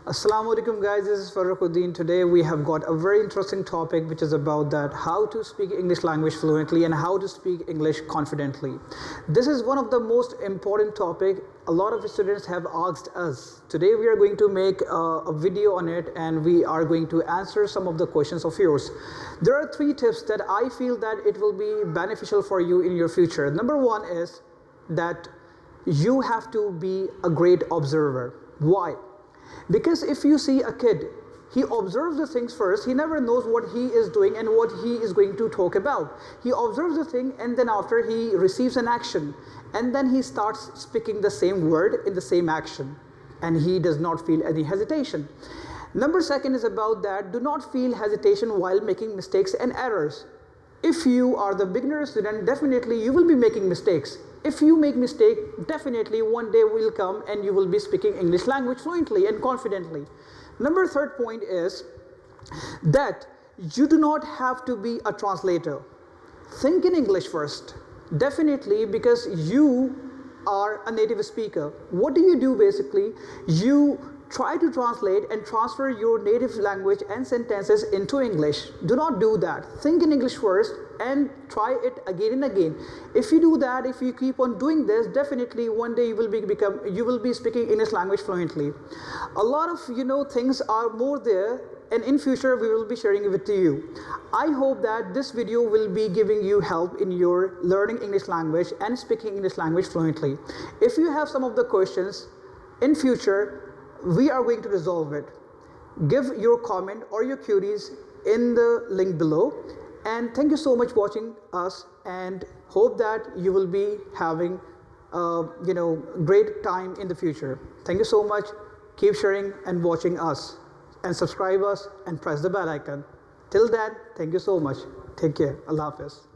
Assalamu alaikum guys, this is Farruquddin. Today we have got a very interesting topic which is about that how to speak English language fluently and how to speak English confidently. This is one of the most important topic a lot of students have asked us. Today we are going to make a video on it and we are going to answer some of the questions of yours. There are 3 tips that I feel that it will be beneficial for you in your future. Number 1 is that you have to be a great observer. Why? Because if you see a kid, he observes the things first, he never knows what he is doing and what he is going to talk about. He observes the thing and then after he receives an action and then he starts speaking the same word in the same action and he does not feel any hesitation. Number 2 is about that do not feel hesitation while making mistakes and errors. If you are the beginner student, definitely you will be making mistakes. If you make mistake, definitely one day will come and you will be speaking English language fluently and confidently. Number 3 point is that you do not have to be a translator. Think in English first. Definitely, because you are a native speaker. What do you do basically? You try to translate and transfer your native language and sentences into English. Do not do that. Think in English first and try it again and again. If you do that, if you keep on doing this, definitely one day you will be speaking English language fluently. A lot of things are more there and in future we will be sharing it with you. I hope that this video will be giving you help in your learning English language and speaking English language fluently. If you have some of the questions in future, we are going to resolve it. Give your comment or your queries in the link below. And thank you so much for watching us and hope that you will be having great time in the future. Thank you so much. Keep sharing and watching us and subscribe us and press the bell icon. Till then, thank you so much. Take care. Allah Hafiz.